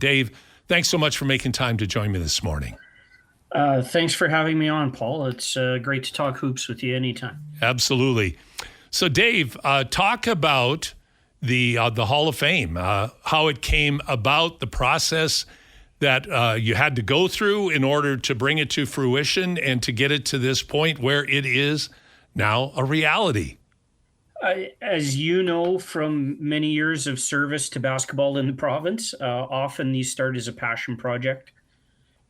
Dave, thanks so much for making time to join me this morning. Thanks for having me on, Paul. It's great to talk hoops with you anytime. Absolutely. So, Dave, talk about the Hall of Fame, how it came about, the process that you had to go through in order to bring it to fruition and to get it to this point where it is now a reality. As you know, from many years of service to basketball in the province, often these start as a passion project.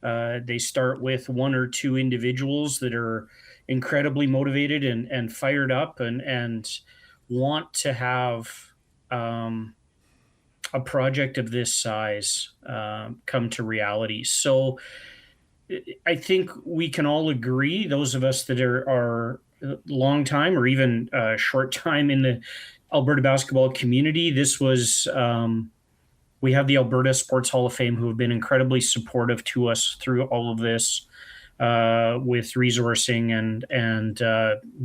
They start with one or two individuals that are incredibly motivated and fired up and want to have a project of this size come to reality. So I think we can all agree, those of us that are long time or even short time in the Alberta basketball community, this was we have the Alberta Sports Hall of Fame who have been incredibly supportive to us through all of this with resourcing and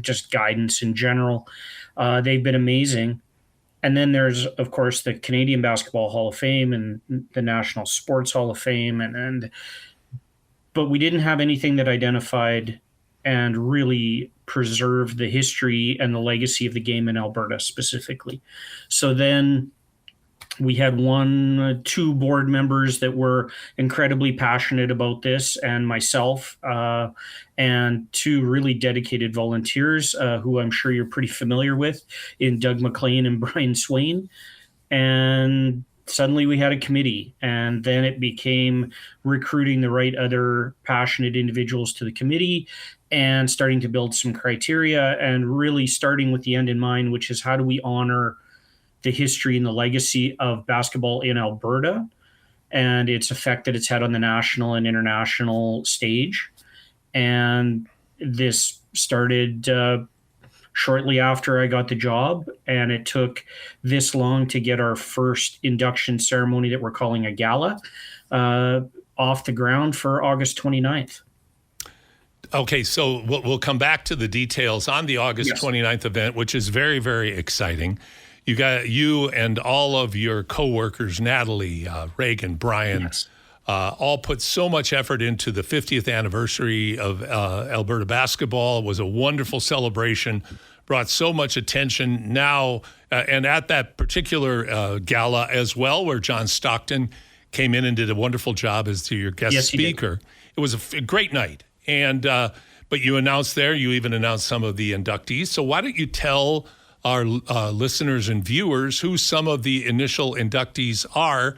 just guidance in general. They've been amazing. And then there's, of course, the Canadian Basketball Hall of Fame and the National Sports Hall of Fame. But we didn't have anything that identified and really preserved the history and the legacy of the game in Alberta specifically. So then we had two board members that were incredibly passionate about this, and myself, and two really dedicated volunteers who I'm sure you're pretty familiar with in Doug McLean and Brian Swain. And suddenly we had a committee, and then it became recruiting the right other passionate individuals to the committee and starting to build some criteria and really starting with the end in mind, which is how do we honor the history and the legacy of basketball in Alberta and its effect that it's had on the national and international stage. And this started shortly after I got the job, and it took this long to get our first induction ceremony that we're calling a gala off the ground for August 29th. Okay, so we'll come back to the details on the August 29th event, which is very, very exciting. You and all of your coworkers, Natalie, Reagan, Brian, all put so much effort into the 50th anniversary of Alberta Basketball. It was a wonderful celebration, brought so much attention now, and at that particular gala as well, where John Stockton came in and did a wonderful job as your guest speaker. It was a great night. And but you announced there, you even announced some of the inductees. So why don't you tell our listeners and viewers who some of the initial inductees are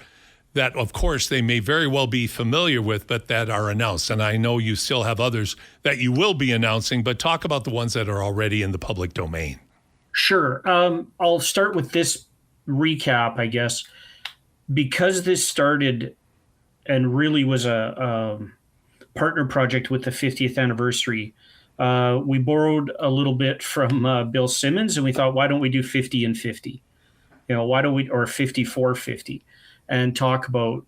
that, of course, they may very well be familiar with, but that are announced. And I know you still have others that you will be announcing, but talk about the ones that are already in the public domain. Sure. I'll start with this recap, I guess. Because this started and really was a partner project with the 50th anniversary, we borrowed a little bit from Bill Simmons, and we thought, why don't we do 50 and 50? Why don't we, or 54-50, and talk about,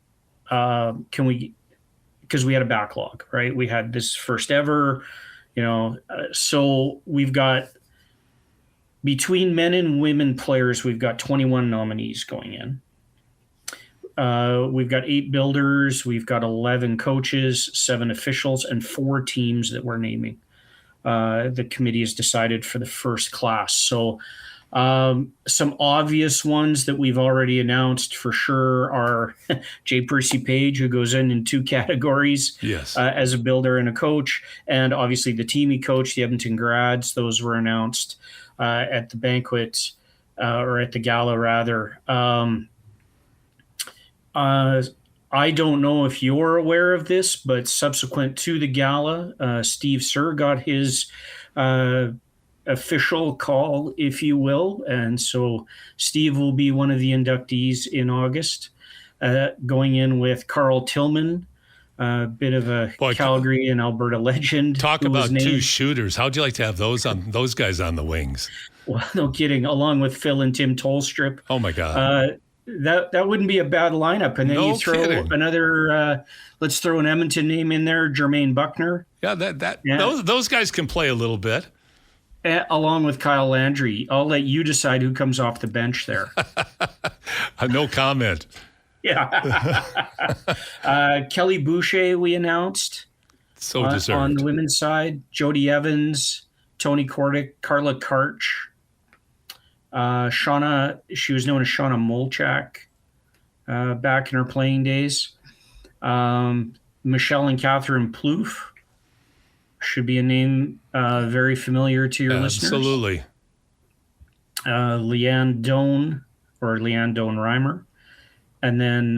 because we had a backlog, right? We had this first ever, so we've got, between men and women players, we've got 21 nominees going in. We've got 8 builders, we've got 11 coaches, 7 officials, and 4 teams that we're naming. The committee has decided for the first class. So some obvious ones that we've already announced for sure are J. Percy Page, who goes in 2 categories as a builder and a coach, and obviously the team he coached, the Edmonton Grads. Those were announced at the banquet or at the gala rather. I don't know if you're aware of this, but subsequent to the gala, Steve Sir got his official call, if you will. And so Steve will be one of the inductees in August, going in with Carl Tillman, a bit of a Calgary and Alberta legend. Talk about 2 shooters. How'd you like to have those guys on the wings? Well, no kidding. Along with Phil and Tim Tolstrup. Oh, my God. That wouldn't be a bad lineup. And then No you throw kidding. another, let's throw an Edmonton name in there, Jermaine Buckner. Yeah, those guys can play a little bit. Along with Kyle Landry. I'll let you decide who comes off the bench there. No comment. Yeah. Kelly Boucher, we announced So on deserved. the women's side. Jody Evans, Tony Kordick, Carla Karch, Shauna, she was known as Shauna Molchak back in her playing days. Michelle and Catherine Plouffe should be a name very familiar to your listeners. Absolutely. Leanne Doan Reimer. And then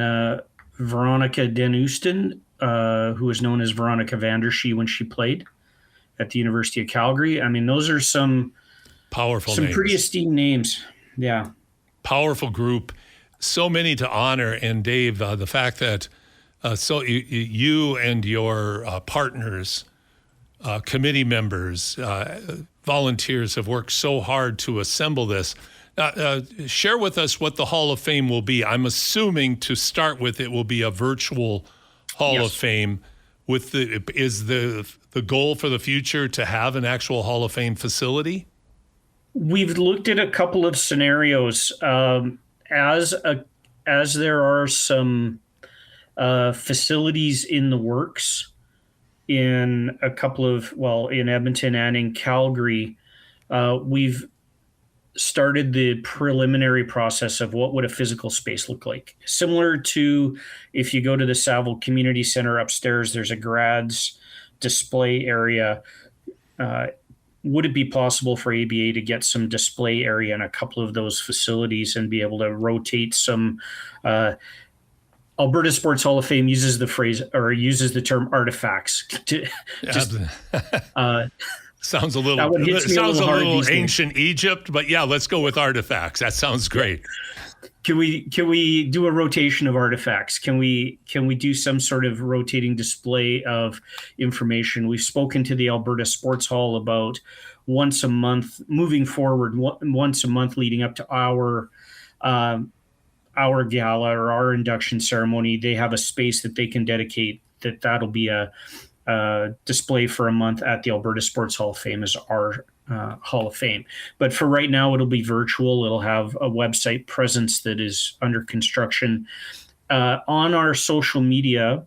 Veronica Den Oosten, who was known as Veronica Vandershee when she played at the University of Calgary. I mean, those are some names. Pretty esteemed names. Yeah. Powerful group. So many to honor. And Dave, the fact that you and your partners, committee members, volunteers have worked so hard to assemble this. Share with us what the Hall of Fame will be. I'm assuming to start with it will be a virtual Hall of Fame. Is the goal for the future to have an actual Hall of Fame facility? We've looked at a couple of scenarios. As there are some facilities in the works in in Edmonton and in Calgary, we've started the preliminary process of what would a physical space look like. Similar to if you go to the Saville Community Center upstairs, there's a grads display area. Would it be possible for ABA to get some display area in a couple of those facilities and be able to rotate some? Alberta Sports Hall of Fame uses the term artifacts. Sounds a little ancient Egypt, but yeah, let's go with artifacts. That sounds great. Can we do a rotation of artifacts? Can we do some sort of rotating display of information? We've spoken to the Alberta Sports Hall about once a month, moving forward, once a month leading up to our gala or our induction ceremony. They have a space that they can dedicate that'll be a display for a month at the Alberta Sports Hall of Fame as our Hall of Fame. But for right now, it'll be virtual. It'll have a website presence that is under construction. On our social media,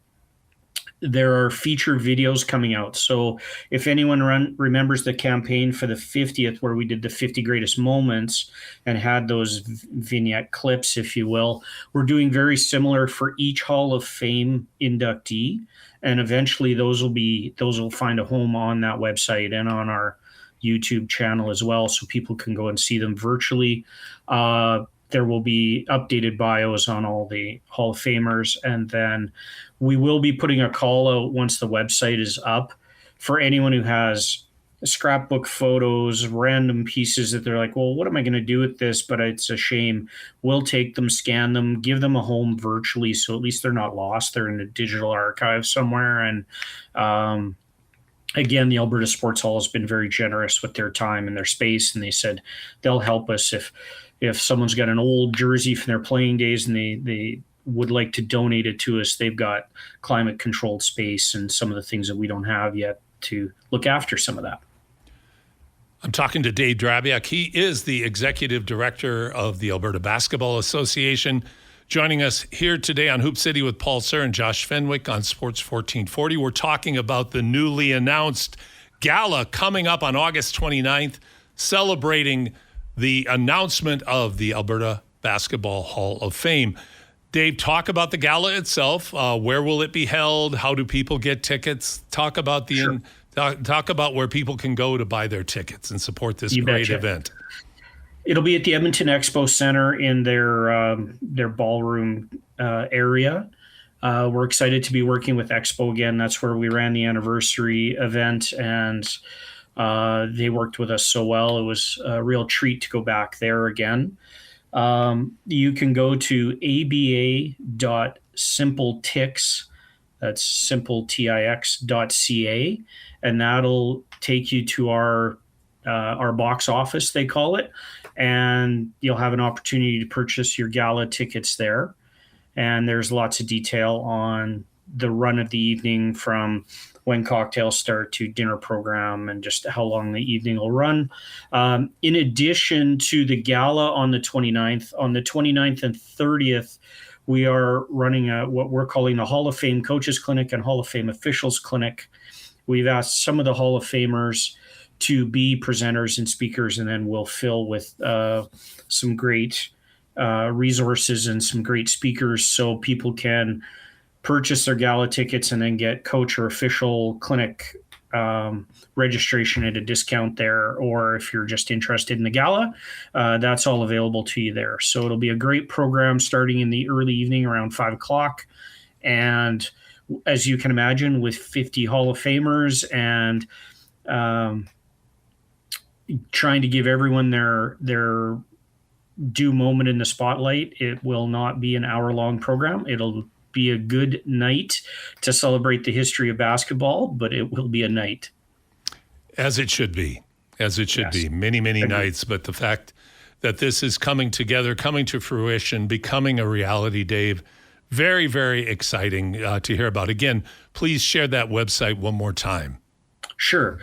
there are feature videos coming out. So if anyone remembers the campaign for the 50th, where we did the 50 greatest moments and had those vignette clips, if you will, we're doing very similar for each Hall of Fame inductee. And eventually those will find a home on that website and on our YouTube channel as well, so people can go and see them virtually. There will be updated bios on all the Hall of Famers, and then we will be putting a call out once the website is up for anyone who has scrapbook photos, random pieces that they're like, well, what am I going to do with this? But it's a shame. We'll take them, scan them, give them a home virtually, so at least they're not lost. They're in a digital archive somewhere. And again, the Alberta Sports Hall has been very generous with their time and their space, and they said they'll help us if someone's got an old jersey from their playing days and they would like to donate it to us. They've got climate controlled space and some of the things that we don't have yet to look after some of that. I'm talking to Dave Drabiuk. He is the executive director of the Alberta Basketball Association, joining us here today on Hoop City with Paul Sir and Josh Fenwick on Sports 1440. We're talking about the newly announced gala coming up on August 29th, celebrating the announcement of the Alberta Basketball Hall of Fame. Dave, talk about the gala itself. Where will it be held? How do people get tickets? Talk about talk about where people can go to buy their tickets and support this great event. It'll be at the Edmonton Expo Center in their ballroom area. We're excited to be working with Expo again. That's where we ran the anniversary event, and they worked with us so well. It was a real treat to go back there again. You can go to aba.simpletix, that's simpletix.ca, and that'll take you to our box office, they call it, and you'll have an opportunity to purchase your gala tickets there. And there's lots of detail on the run of the evening, from when cocktails start to dinner program and just how long the evening will run. In addition to the gala on the 29th and 30th, we are running what we're calling a Hall of Fame Coaches Clinic and Hall of Fame Officials Clinic. We've asked some of the Hall of Famers to be presenters and speakers, and then we'll fill with some great resources and some great speakers so people can purchase their gala tickets and then get coach or official clinic registration at a discount there. Or if you're just interested in the gala, that's all available to you there. So it'll be a great program starting in the early evening around 5 o'clock. And as you can imagine, with 50 Hall of Famers and trying to give everyone their due moment in the spotlight, it will not be an hour-long program. It'll be a good night to celebrate the history of basketball, but it will be a night. As it should be. As it should be. Many, many nights. But the fact that this is coming together, coming to fruition, becoming a reality, Dave, very, very exciting to hear about. Again, please share that website one more time. Sure.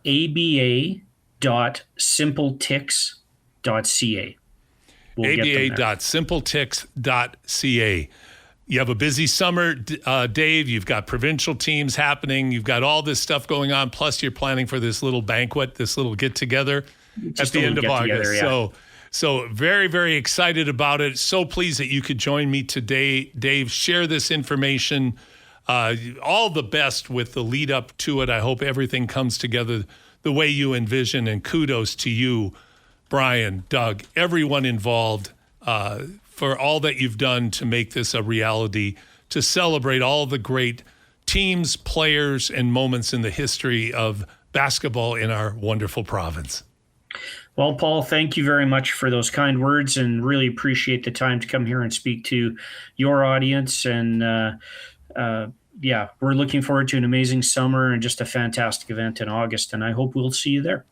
aba.simpletix.ca. aba.simpletix.ca. You have a busy summer, Dave. You've got provincial teams happening. You've got all this stuff going on. Plus, you're planning for this little banquet, this little get-together at the end of August. Yeah. So very, very excited about it. So pleased that you could join me today, Dave. Share this information. All the best with the lead up to it. I hope everything comes together the way you envision. And kudos to you, Brian, Doug, everyone involved, for all that you've done to make this a reality, to celebrate all the great teams, players, and moments in the history of basketball in our wonderful province. Well, Paul, thank you very much for those kind words, and really appreciate the time to come here and speak to your audience. And we're looking forward to an amazing summer and just a fantastic event in August, and I hope we'll see you there.